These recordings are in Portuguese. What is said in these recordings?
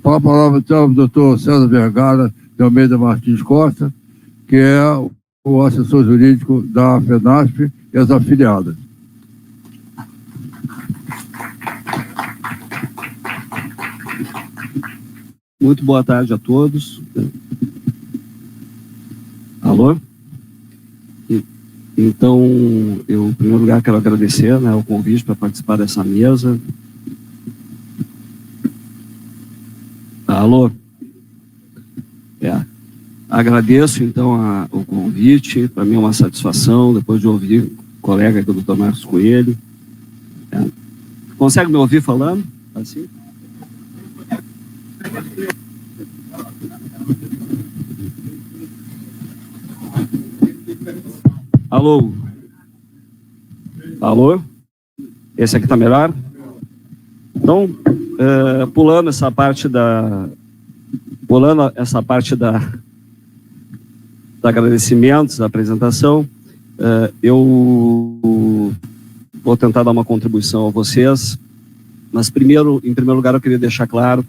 Com a palavra, então, o doutor César Vergara de Almeida Martins Costa, que é o assessor jurídico da FENASP e as afiliadas. Muito boa tarde a todos. Alô? Então, eu, em primeiro lugar, quero agradecer, né, o convite para participar dessa mesa. Alô? Agradeço, então, o convite. Para mim é uma satisfação, depois de ouvir o colega aqui, o doutor Marcos Coelho. Consegue me ouvir falando? Assim? Alô? Alô? Esse aqui está melhor? Então, pulando essa parte da agradecimentos, da apresentação, eu vou tentar dar uma contribuição a vocês, mas em primeiro lugar eu queria deixar claro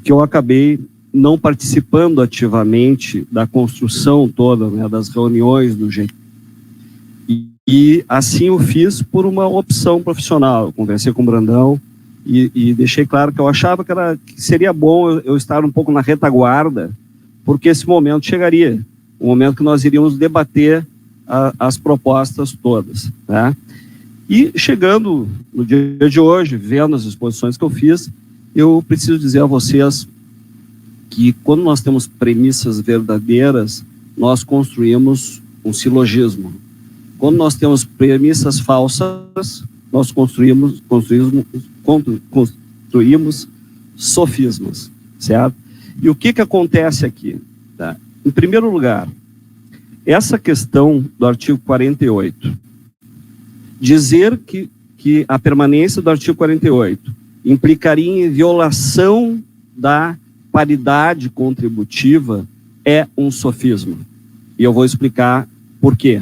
que eu acabei não participando ativamente da construção toda, né, das reuniões do GT. E assim eu fiz por uma opção profissional. Eu conversei com o Brandão e deixei claro que eu achava que seria bom eu estar um pouco na retaguarda, porque esse momento chegaria, o momento que nós iríamos debater as propostas todas, né? E chegando no dia de hoje, vendo as exposições que eu fiz, eu preciso dizer a vocês que quando nós temos premissas verdadeiras, nós construímos um silogismo. Quando nós temos premissas falsas, nós construímos sofismas, certo? E o que acontece aqui? Tá? Em primeiro lugar, essa questão do artigo 48, dizer que a permanência do artigo 48 implicaria em violação da paridade contributiva é um sofisma. E eu vou explicar por quê.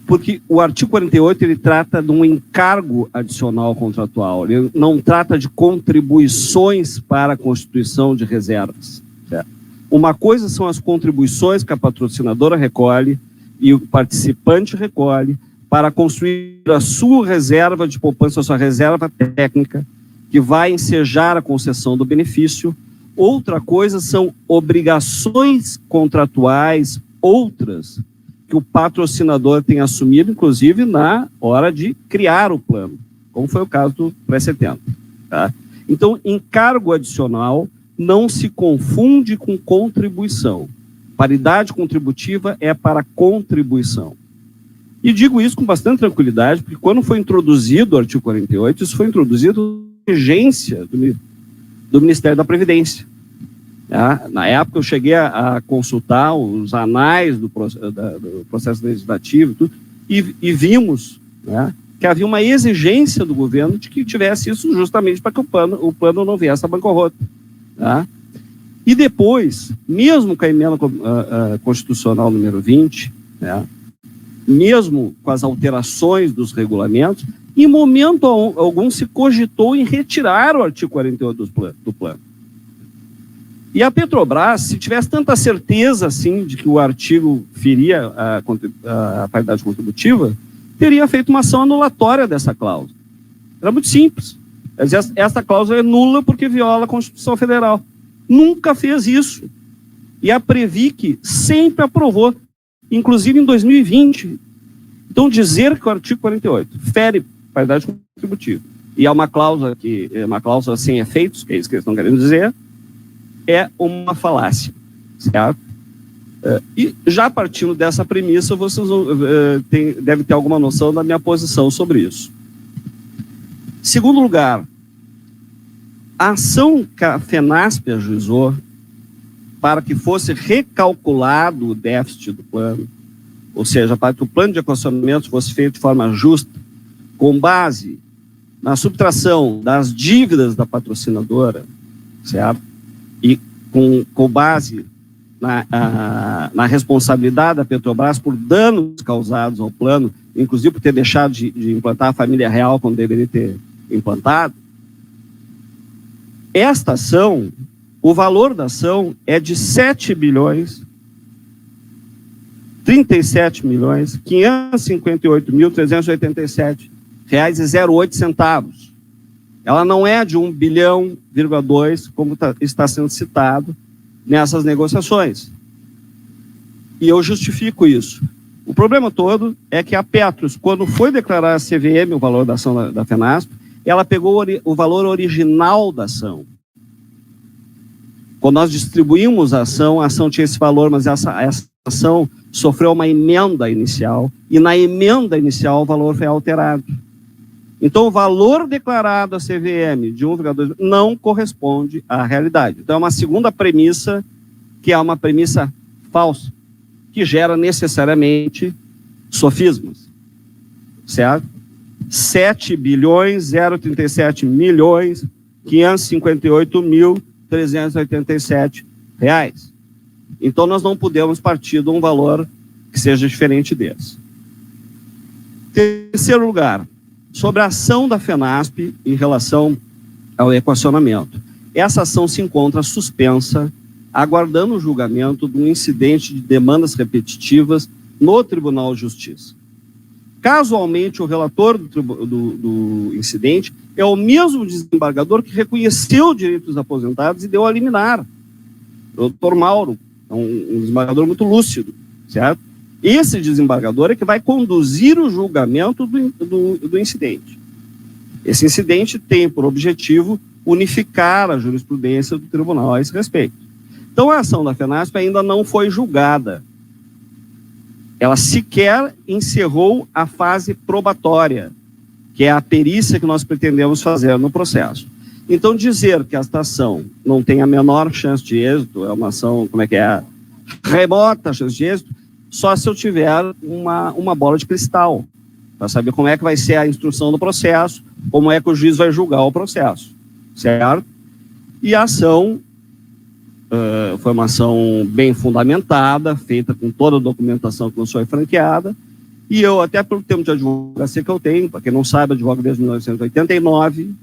Porque o artigo 48 ele trata de um encargo adicional contratual, ele não trata de contribuições para a constituição de reservas. Certo? Uma coisa são as contribuições que a patrocinadora recolhe e o participante recolhe para construir a sua reserva de poupança, a sua reserva técnica, que vai ensejar a concessão do benefício. Outra coisa são obrigações contratuais, outras, que o patrocinador tem assumido, inclusive na hora de criar o plano, como foi o caso do pré-70. Tá? Então, encargo adicional não se confunde com contribuição. Paridade contributiva é para contribuição. E digo isso com bastante tranquilidade, porque quando foi introduzido o artigo 48, isso foi introduzido com urgência do Ministério da Previdência. Na época eu cheguei a consultar os anais do processo legislativo tudo, e vimos, né, que havia uma exigência do governo de que tivesse isso justamente para que o plano não viesse a bancarrota. Tá? E depois, mesmo com a emenda constitucional número 20, né, mesmo com as alterações dos regulamentos, em momento algum se cogitou em retirar o artigo 48 do plano. E a Petrobras, se tivesse tanta certeza assim de que o artigo feria a paridade contributiva, teria feito uma ação anulatória dessa cláusula. Era muito simples. Essa cláusula é nula porque viola a Constituição Federal. Nunca fez isso. E a Previc sempre aprovou, inclusive em 2020. Então, dizer que o artigo 48 fere paridade contributiva e é uma cláusula sem efeitos, que é isso que eles estão querendo dizer, é uma falácia, certo? E já partindo dessa premissa, vocês devem ter alguma noção da minha posição sobre isso. Segundo lugar, a ação que a FENASP ajuizou para que fosse recalculado o déficit do plano, ou seja, para que o plano de equacionamento fosse feito de forma justa, com base na subtração das dívidas da patrocinadora, certo? E com base na responsabilidade da Petrobras por danos causados ao plano, inclusive por ter deixado de implantar a família real quando deveria ter implantado, Esta ação, o valor da ação é de 7.358.387,08. Ela não é de 1,2 bilhão, como está sendo citado nessas negociações. E eu justifico isso. O problema todo é que a Petros, quando foi declarar a CVM, o valor da ação da FENASP, ela pegou o valor original da ação. Quando nós distribuímos a ação tinha esse valor, mas essa ação sofreu uma emenda inicial, e na emenda inicial o valor foi alterado. Então, o valor declarado à CVM de 1,2 não corresponde à realidade. Então, é uma segunda premissa, que é uma premissa falsa, que gera necessariamente sofismas, certo? 7.037.558.387 reais. Então, nós não podemos partir de um valor que seja diferente desse. Terceiro lugar, sobre a ação da FENASP em relação ao equacionamento. Essa ação se encontra suspensa, aguardando o julgamento de um incidente de demandas repetitivas no Tribunal de Justiça. Casualmente, o relator do incidente é o mesmo desembargador que reconheceu o direito dos aposentados e deu a liminar. O doutor Mauro, é um desembargador muito lúcido, certo? Esse desembargador é que vai conduzir o julgamento do incidente. Esse incidente tem por objetivo unificar a jurisprudência do tribunal a esse respeito. Então, a ação da FENASP ainda não foi julgada. Ela sequer encerrou a fase probatória, que é a perícia que nós pretendemos fazer no processo. Então, dizer que esta ação não tem a menor chance de êxito, é uma ação, remota chance de êxito, só se eu tiver uma bola de cristal, para saber como é que vai ser a instrução do processo, como é que o juiz vai julgar o processo, certo? E a ação foi uma ação bem fundamentada, feita com toda a documentação que nos foi franqueada, e eu, até pelo tempo de advocacia que eu tenho, para quem não sabe, advogo desde 1989,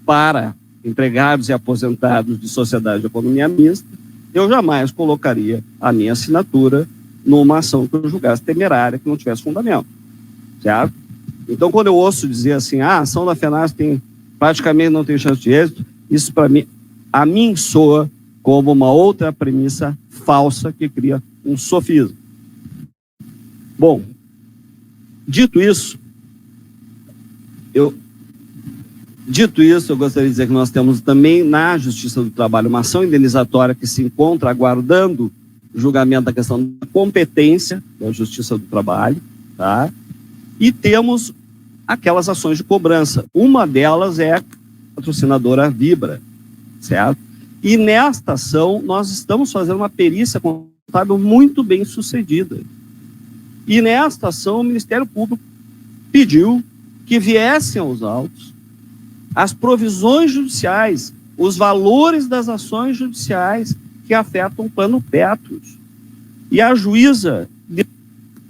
para empregados e aposentados de sociedade de economia mista, eu jamais colocaria a minha assinatura numa ação que eu julgasse temerária, que não tivesse fundamento, certo? Então, quando eu ouço dizer assim, a ação da FENASP praticamente não tem chance de êxito, isso para mim, a mim soa como uma outra premissa falsa que cria um sofisma. Bom, dito isso, eu gostaria de dizer que nós temos também na Justiça do Trabalho uma ação indenizatória que se encontra aguardando o julgamento da questão da competência da Justiça do Trabalho, tá? E temos aquelas ações de cobrança. Uma delas é a patrocinadora Vibra, certo? E nesta ação nós estamos fazendo uma perícia contábil muito bem sucedida. E nesta ação o Ministério Público pediu que viessem aos autos as provisões judiciais, os valores das ações judiciais que afetam o plano Petros. E a juíza deu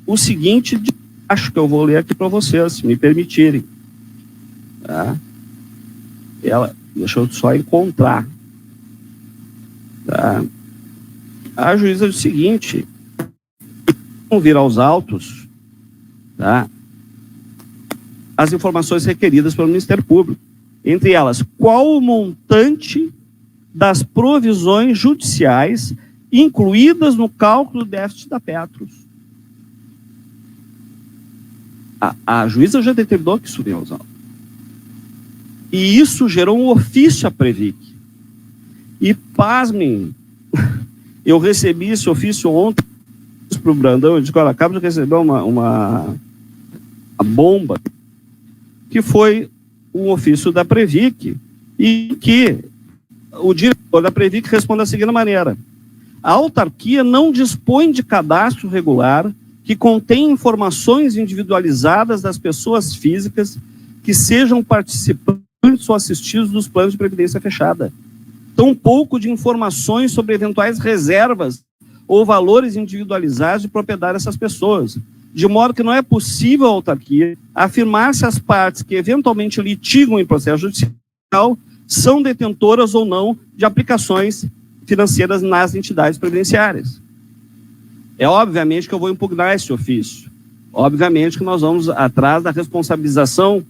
o seguinte, acho que eu vou ler aqui para vocês, se me permitirem. Tá? Deixa eu só encontrar. Tá? A juíza diz o seguinte, vão vir aos autos, tá? As informações requeridas pelo Ministério Público. Entre elas, qual o montante das provisões judiciais incluídas no cálculo do déficit da Petros. A juíza já determinou que isso venha aos autos. E isso gerou um ofício à Previc. E, pasmem, eu recebi esse ofício ontem para o Brandão, eu disse, olha, acabo de receber uma bomba, que foi um ofício da Previc, e que o diretor da Previc responde da seguinte maneira: a autarquia não dispõe de cadastro regular que contém informações individualizadas das pessoas físicas que sejam participantes ou assistidos dos planos de previdência fechada. Tampouco de informações sobre eventuais reservas ou valores individualizados de propriedade dessas pessoas, de modo que não é possível a autarquia afirmar se as partes que eventualmente litigam em processo judicial são detentoras ou não de aplicações financeiras nas entidades previdenciárias. É obviamente que eu vou impugnar esse ofício. Obviamente que nós vamos atrás da responsabilização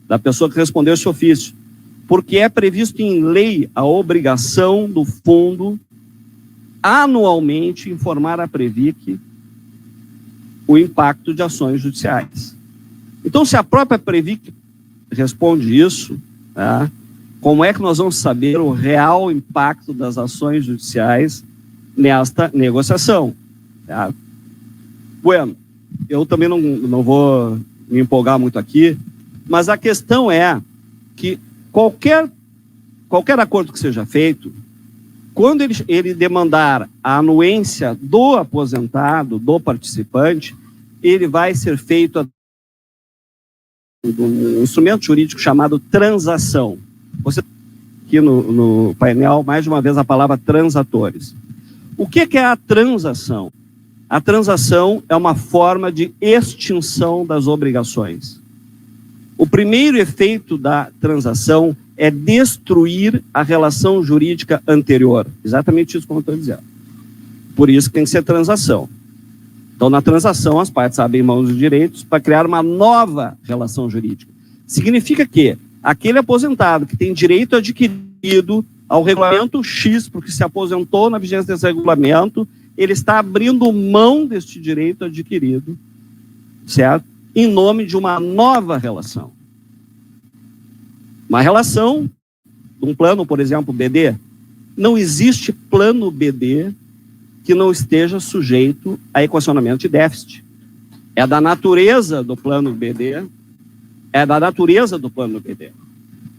da pessoa que respondeu esse ofício, porque é previsto em lei a obrigação do fundo anualmente informar a Previc o impacto de ações judiciais. Então, se a própria Previc responde isso, tá, como é que nós vamos saber o real impacto das ações judiciais nesta negociação? Tá? Bueno, eu também não vou me empolgar muito aqui, mas a questão é que qualquer acordo que seja feito, quando ele demandar a anuência do aposentado, do participante, ele vai ser feito um instrumento jurídico chamado transação. Você aqui no painel, mais de uma vez, a palavra transatores. O que é a transação? A transação é uma forma de extinção das obrigações. O primeiro efeito da transação é destruir a relação jurídica anterior. Exatamente isso que eu estou dizendo. Por isso que tem que ser transação. Então, na transação, as partes abrem mão dos direitos para criar uma nova relação jurídica. Significa que aquele aposentado que tem direito adquirido ao regulamento X, porque se aposentou na vigência desse regulamento, ele está abrindo mão deste direito adquirido, certo? Em nome de uma nova relação. Uma relação, um plano, por exemplo, BD, não existe plano BD que não esteja sujeito a equacionamento de déficit. É da natureza do plano BD,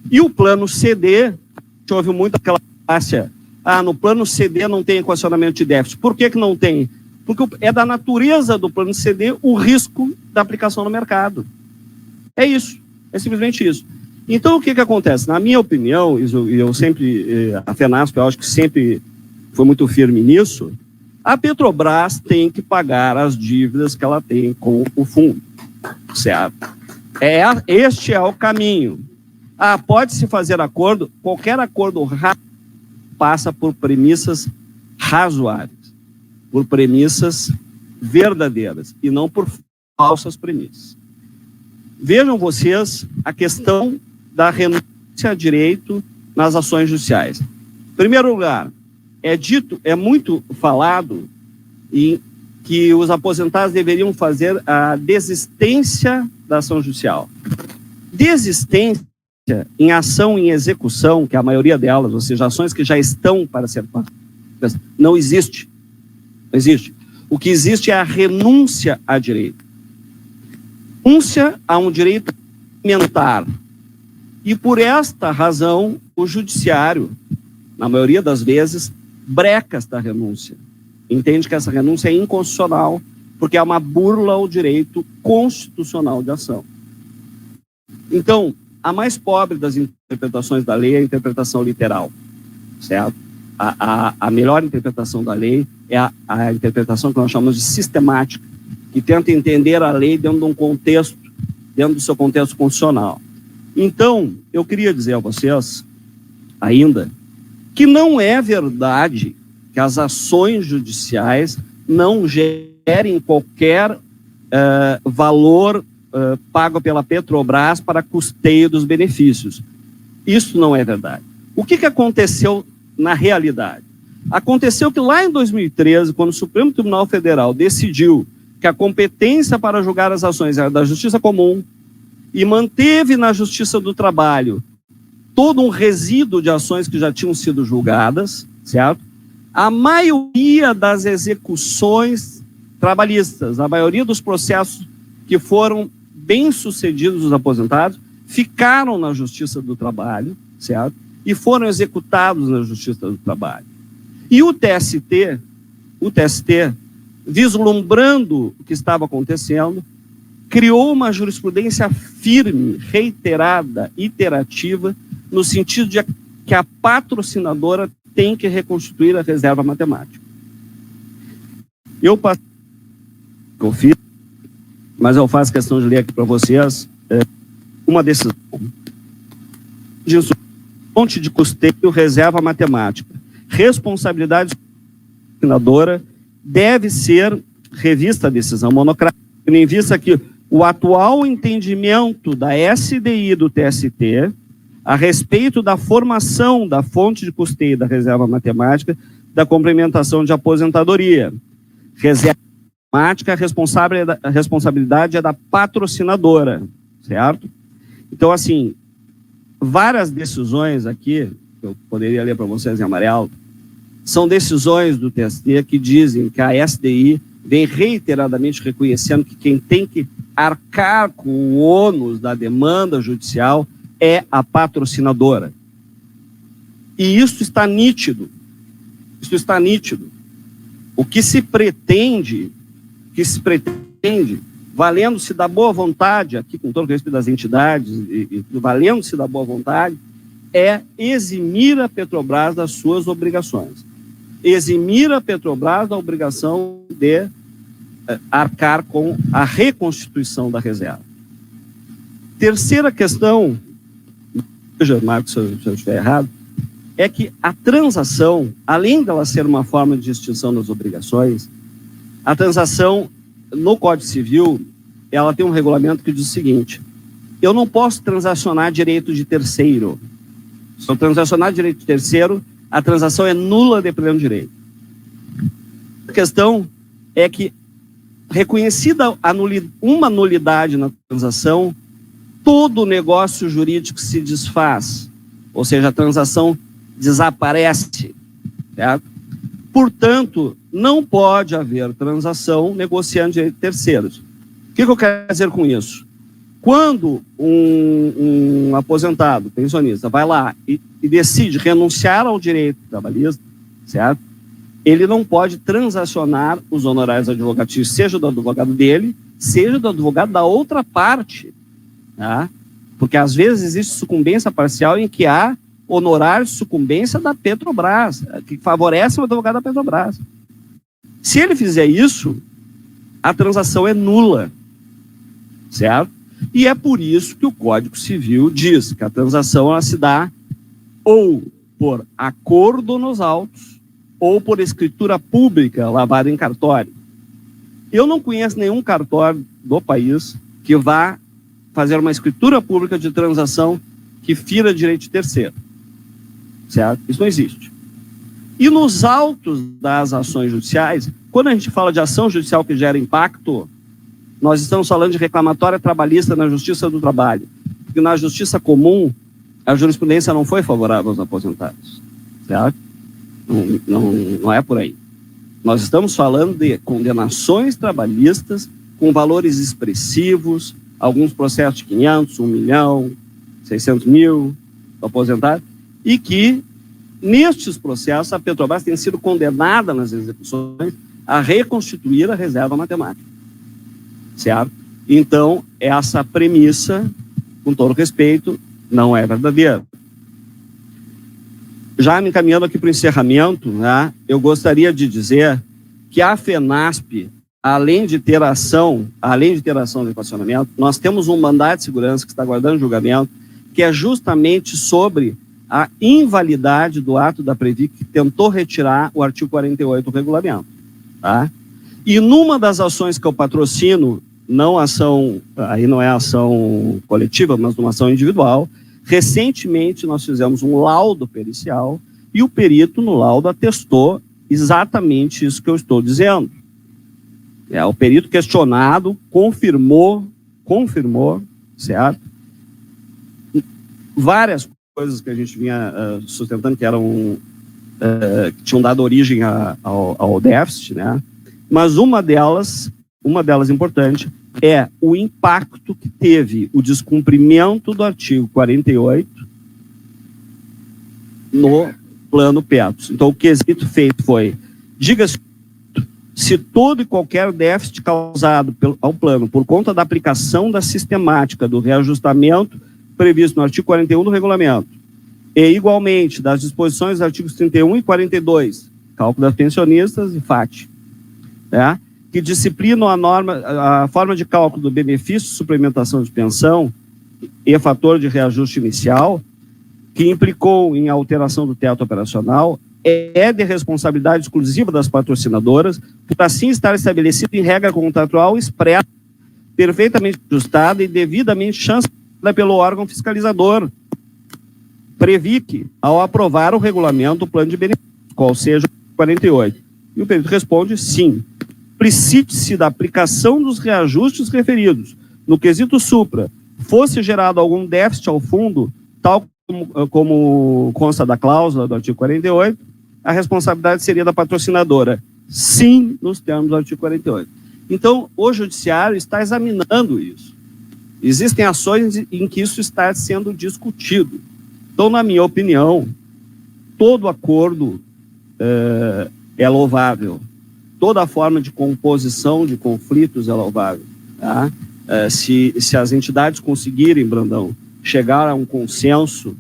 E o plano CD, a gente ouve muito aquela falácia, no plano CD não tem equacionamento de déficit. Por que não tem? Porque é da natureza do plano CD o risco da aplicação no mercado. É isso, é simplesmente isso. Então, o que acontece? Na minha opinião, e eu sempre, a FENASP, eu acho que sempre foi muito firme nisso, a Petrobras tem que pagar as dívidas que ela tem com o fundo, certo? Este é o caminho. Pode-se fazer acordo, qualquer acordo passa por premissas razoáveis, por premissas verdadeiras, e não por falsas premissas. Vejam vocês a questão da renúncia a direito nas ações judiciais. Em primeiro lugar, é muito falado em que os aposentados deveriam fazer a desistência da ação judicial. Desistência em ação em execução, que é a maioria delas, ou seja, ações que já estão para ser pagas, não existe. Não existe. O que existe é a renúncia a direito. Renúncia a um direito alimentar. E por esta razão, o judiciário, na maioria das vezes, breca esta renúncia. Entende que essa renúncia é inconstitucional, porque é uma burla ao direito constitucional de ação. Então, a mais pobre das interpretações da lei é a interpretação literal, certo? A melhor interpretação da lei é a interpretação que nós chamamos de sistemática, que tenta entender a lei dentro de um contexto, dentro do seu contexto constitucional. Então, eu queria dizer a vocês, ainda, que não é verdade que as ações judiciais não gerem qualquer valor pago pela Petrobras para custeio dos benefícios. Isso não é verdade. O que aconteceu na realidade? Aconteceu que lá em 2013, quando o Supremo Tribunal Federal decidiu que a competência para julgar as ações era da Justiça Comum e manteve na Justiça do Trabalho todo um resíduo de ações que já tinham sido julgadas, certo? A maioria das execuções trabalhistas, a maioria dos processos que foram bem-sucedidos dos aposentados, ficaram na Justiça do Trabalho, certo? E foram executados na Justiça do Trabalho. E o TST, vislumbrando o que estava acontecendo, criou uma jurisprudência firme, reiterada, iterativa, no sentido de que a patrocinadora tem que reconstituir a reserva matemática. Eu fiz, mas eu faço questão de ler aqui para vocês uma decisão disso. fonte de custeio, reserva matemática. Responsabilidade patrocinadora deve ser revista a decisão monocrática, tendo em vista que o atual entendimento da SDI e do TST a respeito da formação da fonte de custeio da reserva matemática da complementação de aposentadoria. Reserva matemática, a responsabilidade é da patrocinadora, certo? Então, assim, várias decisões aqui, que eu poderia ler para vocês em amarelo, são decisões do TST que dizem que a SDI vem reiteradamente reconhecendo que quem tem que arcar com o ônus da demanda judicial é a patrocinadora. E isso está nítido. Isso está nítido. O que se pretende, valendo-se da boa vontade, aqui com todo o respeito das entidades, e valendo-se da boa vontade, é eximir a Petrobras das suas obrigações. Eximir a Petrobras da obrigação de arcar com a reconstituição da reserva. Terceira questão, Marcos, se eu estiver errado, é que a transação, além dela ser uma forma de extinção das obrigações, a transação, no Código Civil, ela tem um regulamento que diz o seguinte: eu não posso transacionar direito de terceiro. Se eu transacionar direito de terceiro, a transação é nula de pleno direito. A questão é que, reconhecida uma nulidade na transação, todo o negócio jurídico se desfaz, ou seja, a transação desaparece, certo? Portanto, não pode haver transação negociando direito de terceiros. O que eu quero dizer com isso? Quando um aposentado, pensionista, vai lá e decide renunciar ao direito trabalhista, certo? Ele não pode transacionar os honorários advocatícios, seja do advogado dele, seja do advogado da outra parte, tá? Porque às vezes existe sucumbência parcial em que há honorários de sucumbência da Petrobras, que favorecem o advogado da Petrobras. Se ele fizer isso, a transação é nula, certo? E é por isso que o Código Civil diz que a transação ela se dá ou por acordo nos autos ou por escritura pública lavada em cartório. Eu não conheço nenhum cartório do país que vá fazer uma escritura pública de transação que fira direito de terceiro, certo? Isso não existe. E nos autos das ações judiciais, quando a gente fala de ação judicial que gera impacto, nós estamos falando de reclamatória trabalhista na Justiça do Trabalho, porque na Justiça Comum a jurisprudência não foi favorável aos aposentados, certo? Não é por aí. Nós estamos falando de condenações trabalhistas com valores expressivos, alguns processos de 500, 1 milhão, 600 mil aposentados, e que nestes processos a Petrobras tem sido condenada nas execuções a reconstituir a reserva matemática, certo? Então, essa premissa, com todo respeito, não é verdadeira. Já me encaminhando aqui para o encerramento, né, eu gostaria de dizer que a FENASP, além de ter ação de equacionamento, nós temos um mandato de segurança que está aguardando julgamento, que é justamente sobre a invalidade do ato da Previc que tentou retirar o artigo 48 do regulamento, tá? E numa das ações que eu patrocino, não ação, aí não é ação coletiva, mas uma ação individual, recentemente nós fizemos um laudo pericial e o perito no laudo atestou exatamente isso que eu estou dizendo. O perito questionado confirmou, certo? Várias coisas que a gente vinha sustentando que eram que tinham dado origem ao déficit, né? Mas uma delas importante é o impacto que teve o descumprimento do artigo 48 no plano Petros. Então, o quesito feito foi, diga-se, se todo e qualquer déficit causado ao plano por conta da aplicação da sistemática do reajustamento previsto no artigo 41 do regulamento e, igualmente, das disposições dos artigos 31 e 42, cálculo das pensionistas e FAT, né, que disciplinam a forma de cálculo do benefício de suplementação de pensão e fator de reajuste inicial, que implicou em alteração do teto operacional é de responsabilidade exclusiva das patrocinadoras, por assim estar estabelecido em regra contratual expressa, perfeitamente ajustada e devidamente chancelada pelo órgão fiscalizador. Previ que, ao aprovar o regulamento do plano de benefícios, qual seja o 48, e o perito responde sim. Precite-se da aplicação dos reajustes referidos, no quesito supra, fosse gerado algum déficit ao fundo, tal como consta da cláusula do artigo 48, a responsabilidade seria da patrocinadora, sim, nos termos do artigo 48. Então, o judiciário está examinando isso. Existem ações em que isso está sendo discutido. Então, na minha opinião, todo acordo é louvável. Toda forma de composição de conflitos é louvável. Tá? Se as entidades conseguirem, Brandão, chegar a um consenso,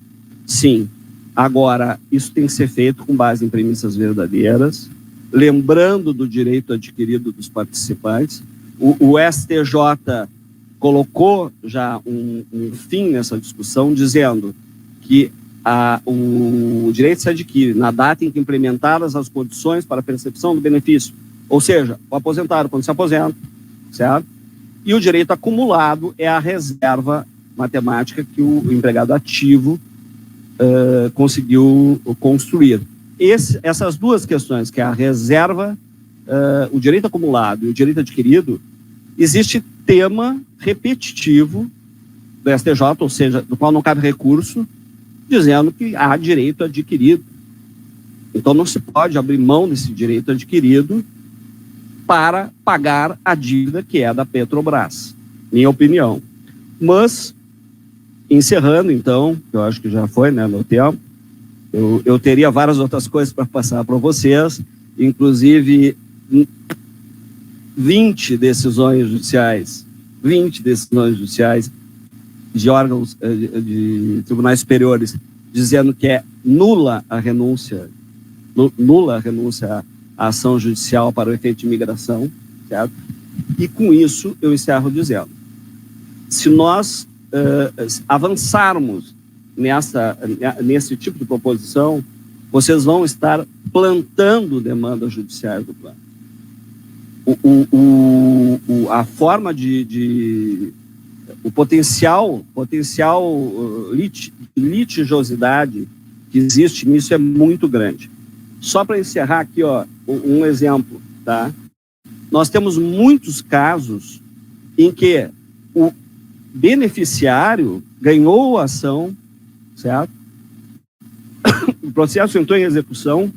sim. Agora, isso tem que ser feito com base em premissas verdadeiras, lembrando do direito adquirido dos participantes. O STJ colocou já um fim nessa discussão, dizendo que o direito se adquire na data em que implementadas as condições para a percepção do benefício. Ou seja, o aposentado, quando se aposenta, certo? E o direito acumulado é a reserva matemática que o empregado ativo conseguiu construir. Essas duas questões, que é a reserva, o direito acumulado e o direito adquirido, existe tema repetitivo do STJ, ou seja, do qual não cabe recurso, dizendo que há direito adquirido. Então não se pode abrir mão desse direito adquirido para pagar a dívida que é da Petrobras, minha opinião. Mas, encerrando então, eu acho que já foi, né, meu tempo, eu teria várias outras coisas para passar para vocês, inclusive 20 decisões judiciais de órgãos de tribunais superiores dizendo que é nula a renúncia à ação judicial para o efeito de imigração, certo? E com isso eu encerro dizendo, se nós avançarmos nesse tipo de proposição, vocês vão estar plantando demandas judiciais do plano. A forma o potencial litigiosidade que existe nisso é muito grande. Só para encerrar aqui, ó, um exemplo, tá? Nós temos muitos casos em que o beneficiário ganhou a ação, certo? O processo entrou em execução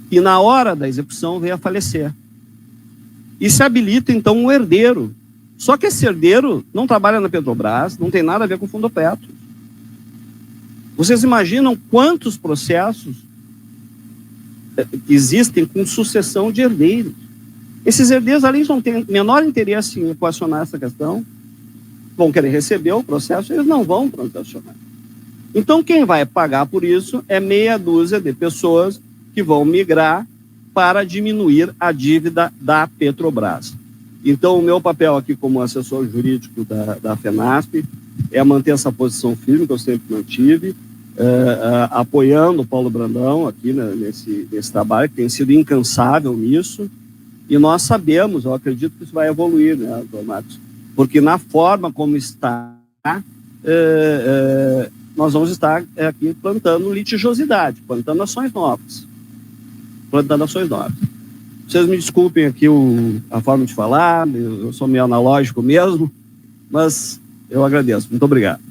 e na hora da execução veio a falecer. E se habilita, então, um herdeiro. Só que esse herdeiro não trabalha na Petrobras, não tem nada a ver com o Fundo Petro. Vocês imaginam quantos processos existem com sucessão de herdeiros? Esses herdeiros ali não têm menor interesse em equacionar essa questão, vão querer receber o processo, eles não vão transacionar. Então, quem vai pagar por isso é meia dúzia de pessoas que vão migrar para diminuir a dívida da Petrobras. Então, o meu papel aqui como assessor jurídico da FENASP é manter essa posição firme que eu sempre mantive, apoiando o Paulo Brandão aqui nesse trabalho, que tem sido incansável nisso, e nós sabemos, eu acredito que isso vai evoluir, né, doutor Marcos? Porque na forma como está, nós vamos estar aqui plantando litigiosidade, plantando ações novas. Vocês me desculpem aqui a forma de falar, eu sou meio analógico mesmo, mas eu agradeço. Muito obrigado.